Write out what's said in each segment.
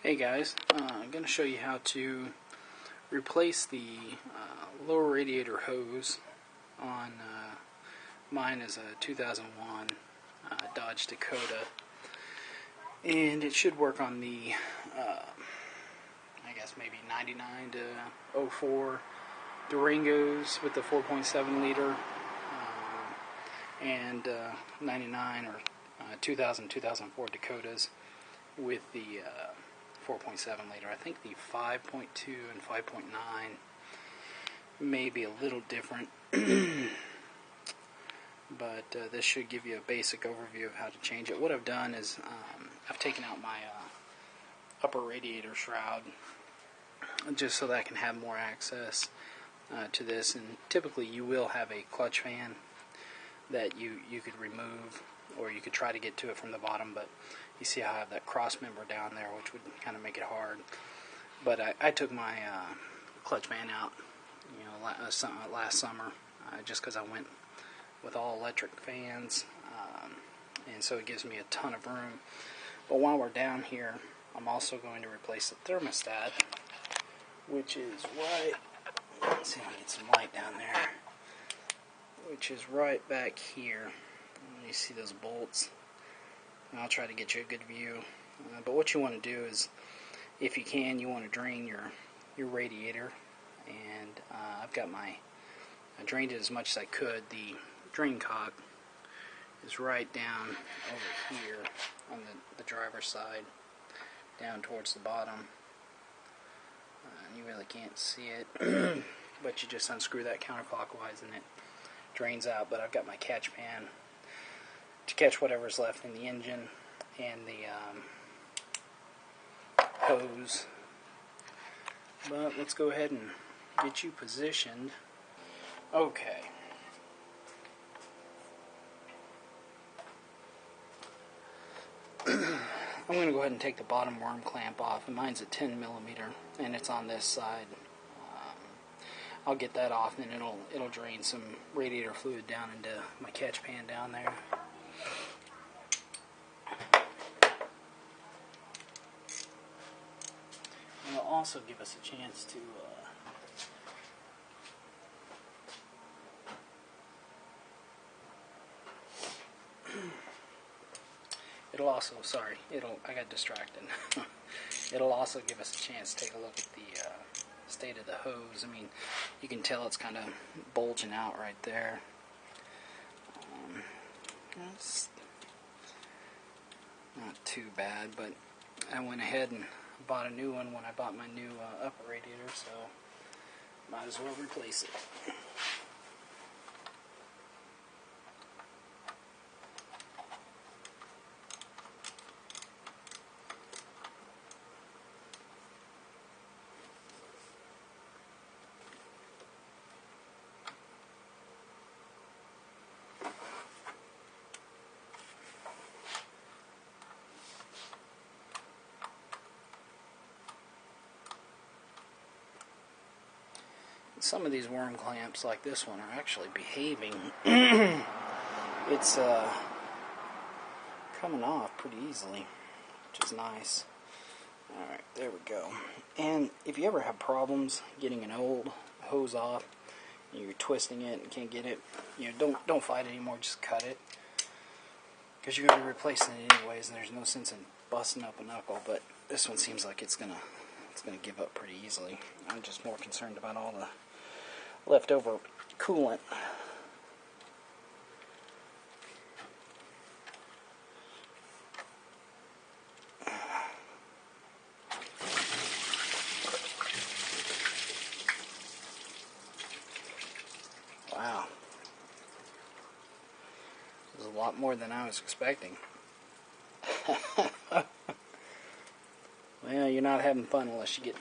Hey guys, I'm going to show you how to replace the lower radiator hose on mine is a 2001 Dodge Dakota, and it should work on the I guess maybe 99 to 04 Durangos with the 4.7 liter and 99 or 2004 Dakotas with the 4.7 liter. I think the 5.2 and 5.9 may be a little different, but this should give you a basic overview of how to change it. What I've done is I've taken out my upper radiator shroud just so that I can have more access to this, and typically you will have a clutch fan that you could remove, or you could try to get to it from the bottom, but you see how I have that cross member down there, which would kind of make it hard. But I took my clutch fan out, last summer, just because I went with all electric fans, and so it gives me a ton of room. But while we're down here, I'm also going to replace the thermostat, which is right. Let's see if I can get some light down there. Which is right back here. You see those bolts. I'll try to get you a good view. But what you want to do is, if you can, you want to drain your radiator. And I drained it as much as I could. The drain cock is right down over here on the driver's side, down towards the bottom. You really can't see it, but you just unscrew that counterclockwise and it drains out. But I've got my catch pan to catch whatever's left in the engine, and the hose. But let's go ahead and get you positioned. Okay. I'm going to go ahead and take the bottom worm clamp off, and mine's a 10 millimeter, and it's on this side. I'll get that off, and it'll drain some radiator fluid down into my catch pan down there. And it'll also give us a chance to I got distracted. It'll also give us a chance to take a look at the state of the hose. I mean, you can tell it's kind of bulging out right there. It's not too bad, but I went ahead and bought a new one when I bought my new upper radiator, so might as well replace it. Some of these worm clamps, like this one, are actually behaving. It's coming off pretty easily, which is nice. Alright, there we go. And if you ever have problems getting an old hose off, and you're twisting it and can't get it, don't fight anymore, just cut it. Because you're going to be replacing it anyways, and there's no sense in busting up a knuckle, but this one seems like it's gonna give up pretty easily. I'm just more concerned about all the leftover coolant. Wow. This is a lot more than I was expecting. Well, you're not having fun unless you get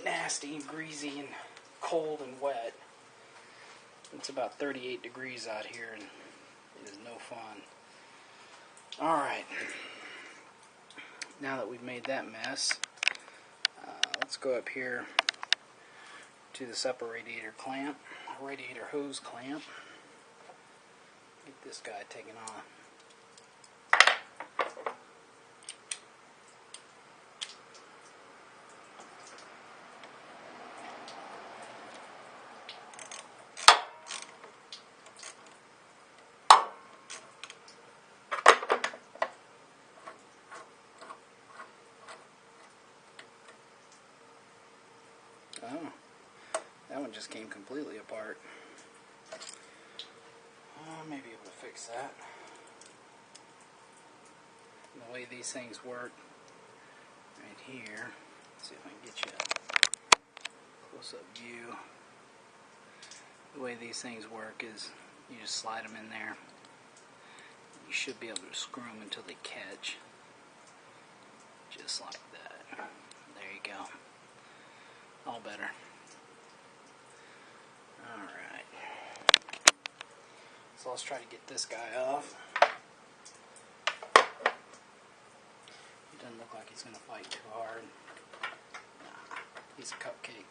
nasty and greasy and cold and wet. It's about 38 degrees out here, and it is no fun. Alright, now that we've made that mess, let's go up here to this upper radiator clamp, radiator hose clamp. Get this guy taken off. just came completely apart. Maybe able to fix that. The way these things work, right here. Let's see if I can get you a close-up view. The way these things work is you just slide them in there. You should be able to screw them until they catch. Just like that. There you go. All better. Alright. So let's try to get this guy off. He doesn't look like he's going to fight too hard. Nah, he's a cupcake.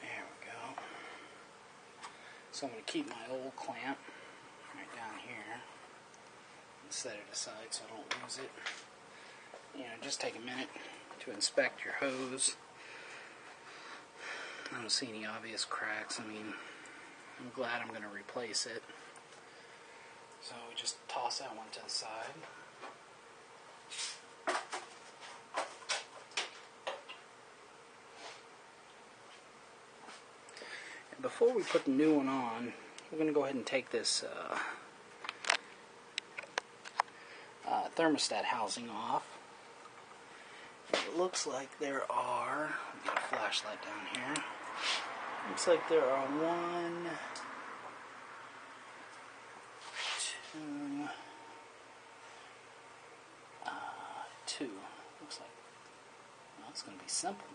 There we go. So I'm going to keep my old clamp right down here and set it aside so I don't lose it. Just take a minute to inspect your hose. I don't see any obvious cracks. I mean, I'm glad I'm going to replace it. So we just toss that one to the side. And before we put the new one on, we're going to go ahead and take this thermostat housing off. It looks like there are, I'll get a flashlight down here. Looks like there are 1, 2, 2. Looks like, well, it's going to be simple.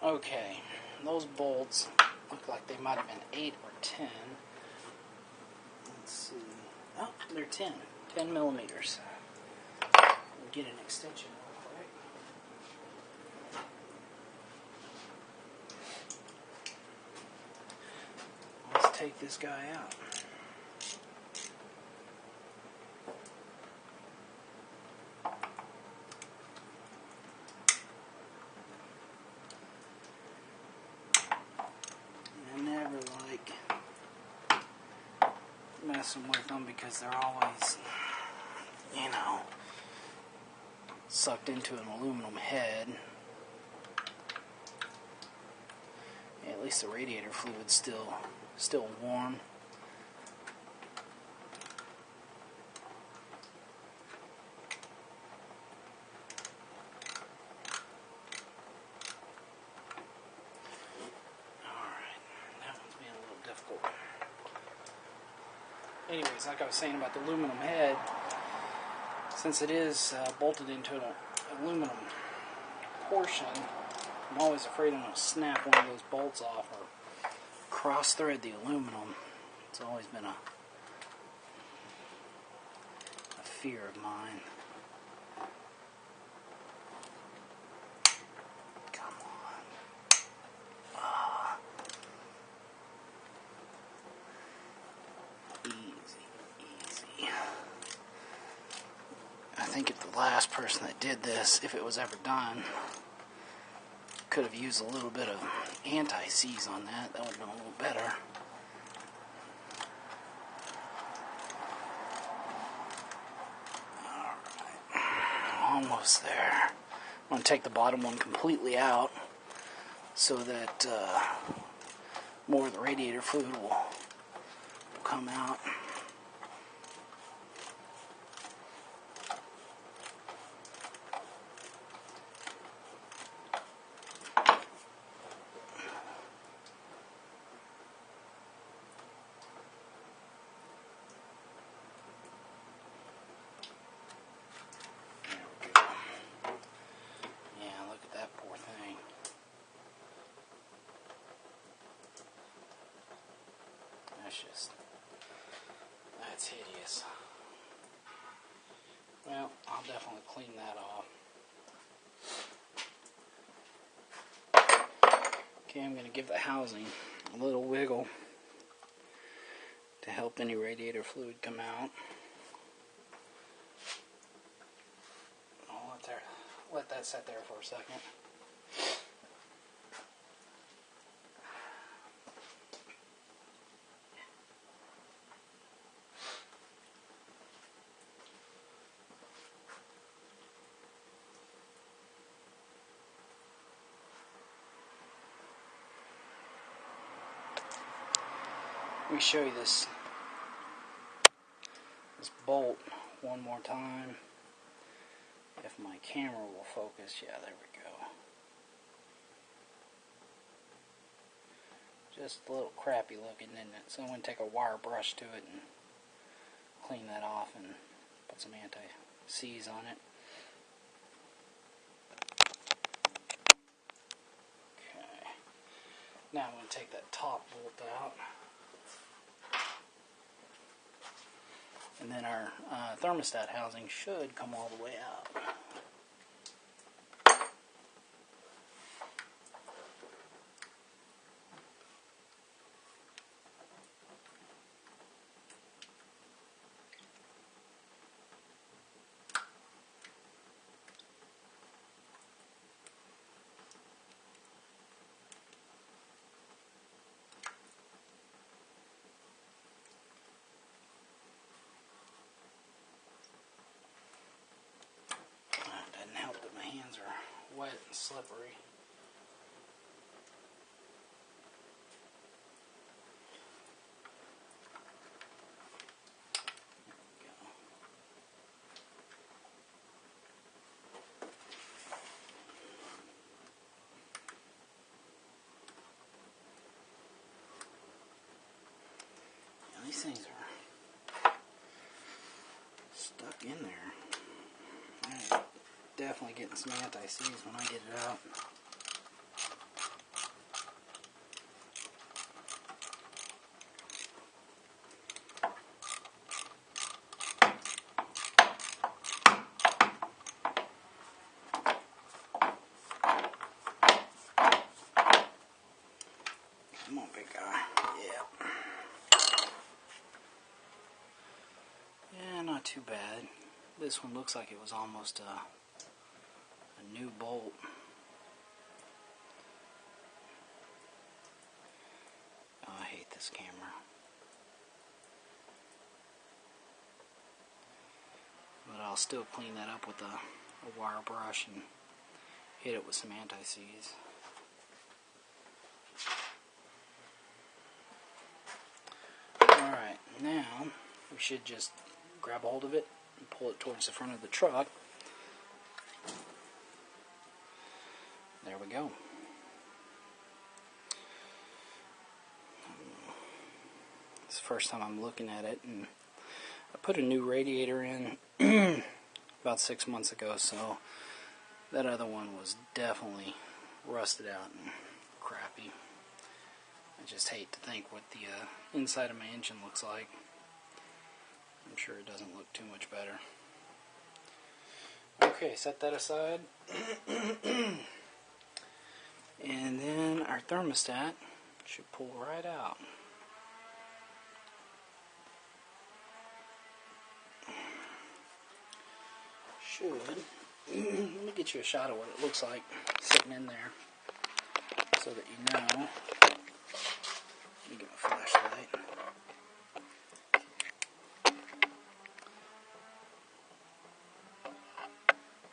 Okay, those bolts look like they might have been 8 or 10. Let's see. Oh, they're 10 millimeters. We'll get an extension real quick. Let's take this guy out. I never like messing with them because they're always, sucked into an aluminum head. Yeah, at least the radiator fluid's still warm. Alright, that one's being a little difficult. Anyways, like I was saying about the aluminum head, since it is bolted into an aluminum portion, I'm always afraid I'm going to snap one of those bolts off or cross-thread the aluminum. It's always been a fear of mine. Come on. Easy. I think if the last person that did this, if it was ever done, could have used a little bit of anti-seize on that. That would have been a little better. Alright. Almost there. I'm going to take the bottom one completely out so that more of the radiator fluid will come out. That's hideous. Well, I'll definitely clean that off. Okay, I'm going to give the housing a little wiggle to help any radiator fluid come out. I'll let that sit there for a second. Let me show you this bolt one more time. If my camera will focus, yeah, there we go. Just a little crappy looking, isn't it? So I'm going to take a wire brush to it and clean that off and put some anti-seize on it. Okay. Now I'm going to take that top bolt out. And then our thermostat housing should come all the way out. Doesn't help that my hands are wet and slippery. These things are stuck in there. I'm definitely getting some anti-seize when I get it out. Come on, big guy. Yeah. Yeah, not too bad. This one looks like it was almost a new bolt. Oh, I hate this camera. But I'll still clean that up with a wire brush and hit it with some anti-seize. Alright, now we should just grab a hold of it and pull it towards the front of the truck. There we go. It's the first time I'm looking at it, and I put a new radiator in about 6 months ago, so that other one was definitely rusted out and crappy. I just hate to think what the inside of my engine looks like. I'm sure it doesn't look too much better. Okay, set that aside. And then our thermostat should pull right out. Should. Let me get you a shot of what it looks like sitting in there so that you know. Let me get my flashlight.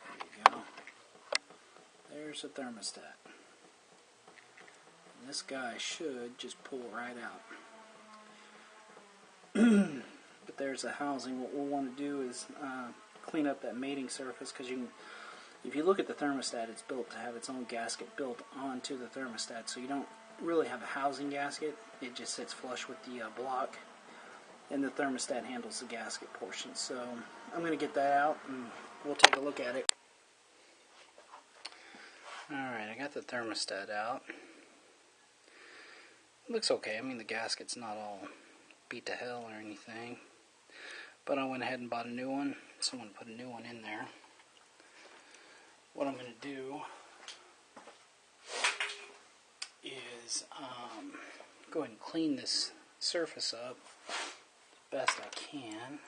There you go. There's the thermostat. And this guy should just pull right out. But there's the housing. What we'll want to do is clean up that mating surface, because if you look at the thermostat, it's built to have its own gasket built onto the thermostat, so you don't really have a housing gasket. It just sits flush with the block, and the thermostat handles the gasket portion. So I'm going to get that out and we'll take a look at it. Alright, I got the thermostat out. It looks okay. I mean, the gasket's not all beat to hell or anything, but I went ahead and bought a new one, so I'm going to put a new one in there. What I'm going to do is go ahead and clean this surface up as best I can.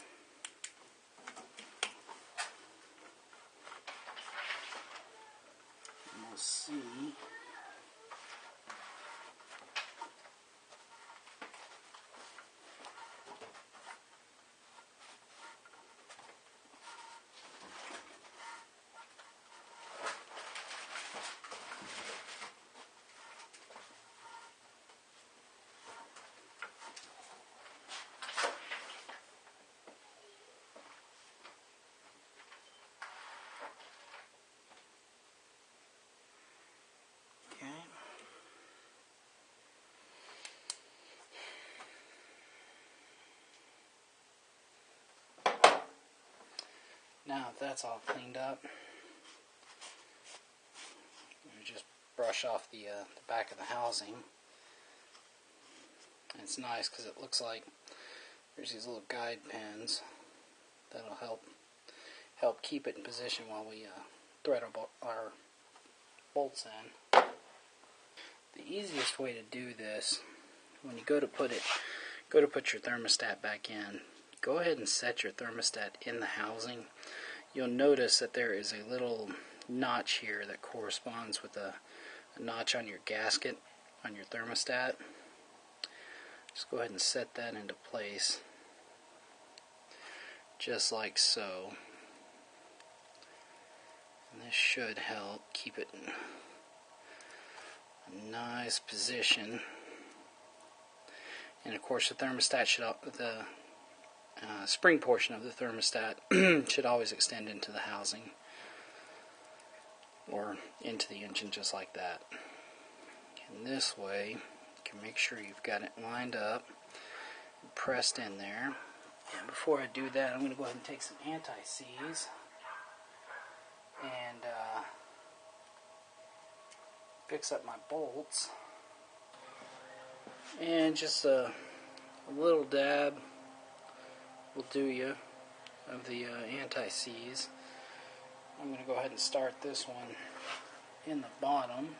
And we'll see. Now that that's all cleaned up, we just brush off the back of the housing. And it's nice because it looks like there's these little guide pins that'll help keep it in position while we thread our bolts in. The easiest way to do this, when you go to put your thermostat back in, go ahead and set your thermostat in the housing. You'll notice that there is a little notch here that corresponds with a notch on your gasket on your thermostat. Just go ahead and set that into place, just like so. And this should help keep it in a nice position. And of course, the thermostat the spring portion of the thermostat should always extend into the housing or into the engine, just like that. And this way, you can make sure you've got it lined up and pressed in there. And before I do that, I'm going to go ahead and take some anti-seize and fix up my bolts. And just a little dab will do you of the anti-seize. I'm going to go ahead and start this one in the bottom.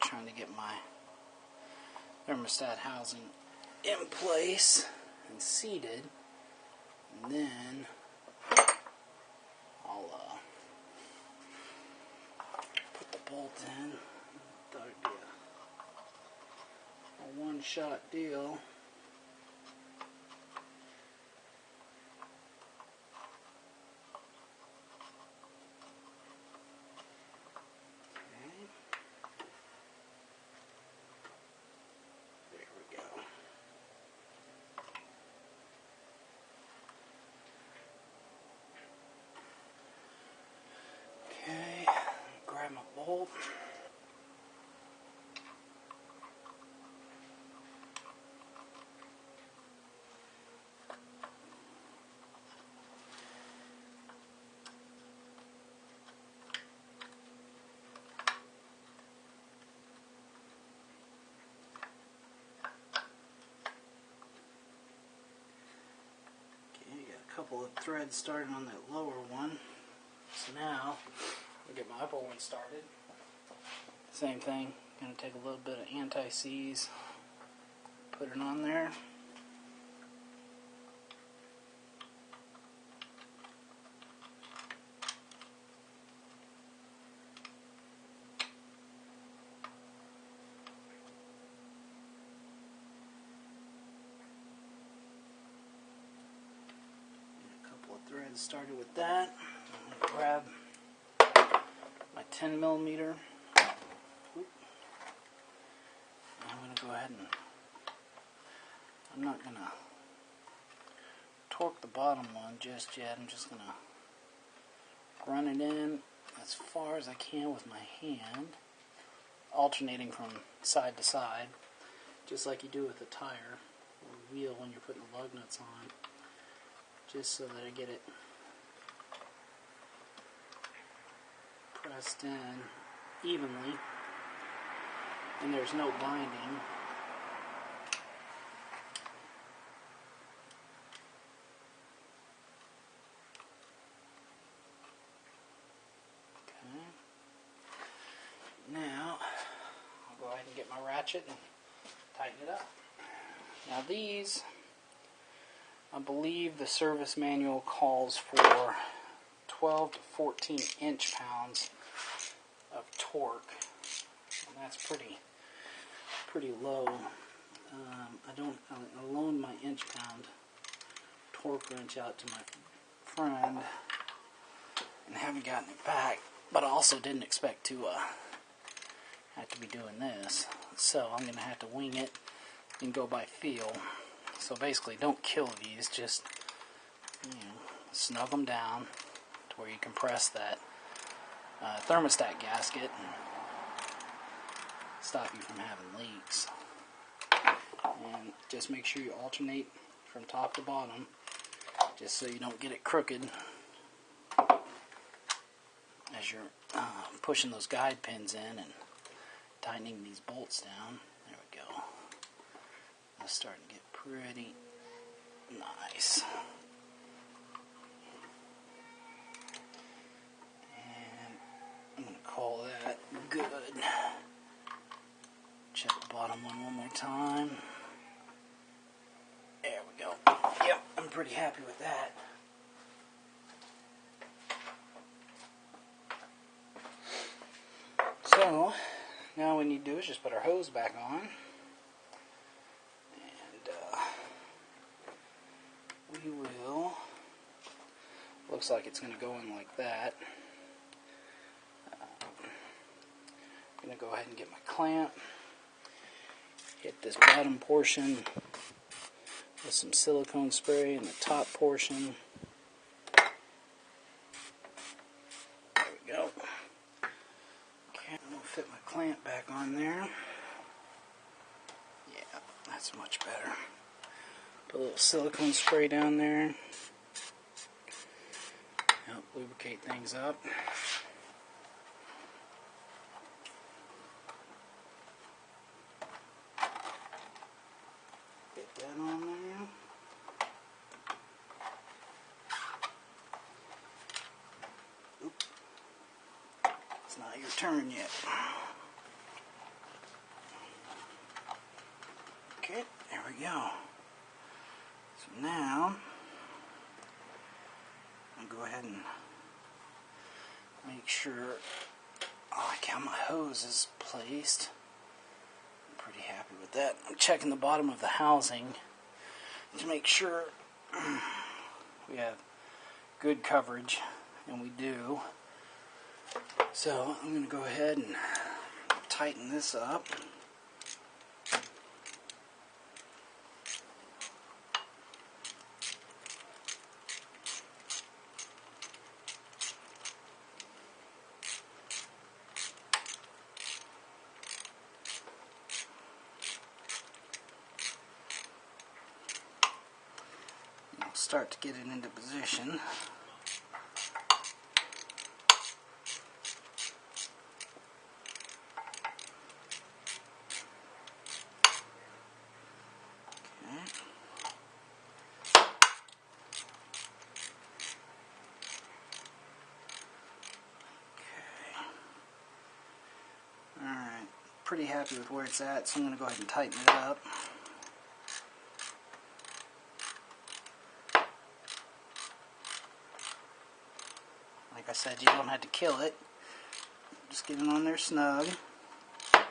Trying to get my thermostat housing in place and seated, and then I'll put the bolt in. Thought it'd be a one-shot deal. Okay, grab my bolt. Okay, got a couple of threads started on that lower one. So now, I'll get my upper one started. Same thing, going to take a little bit of anti-seize, put it on there. A couple of threads started with that. I'm going to grab my 10mm. I'm going to go ahead and, I'm not going to torque the bottom one just yet. I'm just going to run it in as far as I can with my hand, alternating from side to side, just like you do with a tire or wheel when you're putting the lug nuts on, just so that I get it pressed in evenly and there's no binding. Okay. Now I'll go ahead and get my ratchet and tighten it up. Now these, I believe the service manual calls for 12 to 14 inch-pounds of torque, and that's pretty low. I loaned my inch-pound torque wrench out to my friend, and haven't gotten it back. But I also didn't expect to have to be doing this. So I'm going to have to wing it and go by feel. So basically, don't kill these, just snug them down to where you can press that thermostat gasket and stop you from having leaks. And just make sure you alternate from top to bottom, just so you don't get it crooked as you're pushing those guide pins in and tightening these bolts down. There we go. It's starting to get pretty nice. And I'm going to call that good. Check the bottom one more time. There we go. Yep, I'm pretty happy with that. So, now what we need to do is just put our hose back on. And we will, looks like it's going to go in like that. I'm going to go ahead and get my clamp. Hit this bottom portion with some silicone spray and the top portion. There we go. Okay, I'm going to fit my clamp back on there. Yeah, that's much better. Put a little silicone spray down there. Help lubricate things up. Get that on there. Oops. It's not your turn yet. Okay, there we go. So now, I'll go ahead and make sure I like how my hose is placed. I'm pretty happy with that. I'm checking the bottom of the housing to make sure we have good coverage, and we do. So I'm going to go ahead and tighten this up. Start to get it into position. Alright, pretty happy with where it's at, so I'm going to go ahead and tighten it up. Like I said, you don't have to kill it. Just get it on there snug. Okay,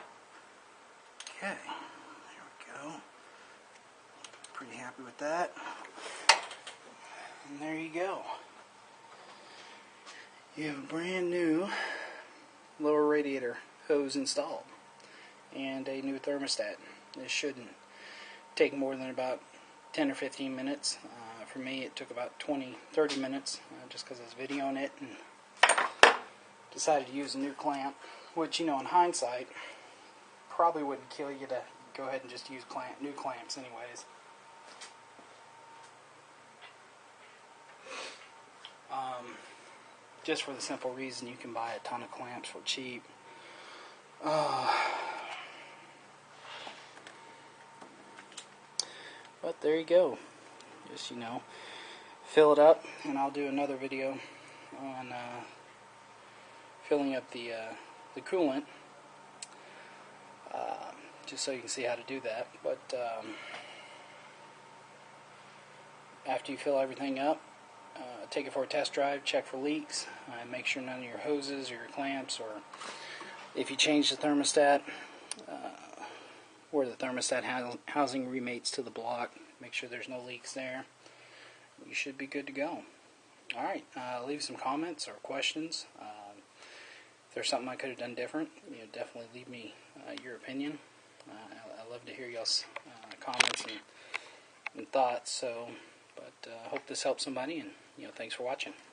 there we go. Pretty happy with that. And there you go. You have a brand new lower radiator hose installed and a new thermostat. This shouldn't take more than about 10 or 15 minutes. For me, it took about 20-30 minutes just because I was videoing it and decided to use a new clamp, which, in hindsight, probably wouldn't kill you to go ahead and just use new clamps anyways. Just for the simple reason you can buy a ton of clamps for cheap. But there you go. Just, fill it up, and I'll do another video on filling up the coolant, just so you can see how to do that. But after you fill everything up, take it for a test drive, check for leaks, and make sure none of your hoses or your clamps, or if you change the thermostat, where the thermostat housing remates to the block, make sure there's no leaks there. You should be good to go. All right, leave some comments or questions. If there's something I could have done different, definitely leave me your opinion. I love to hear y'all's comments and thoughts. So, but I hope this helps somebody, and thanks for watching.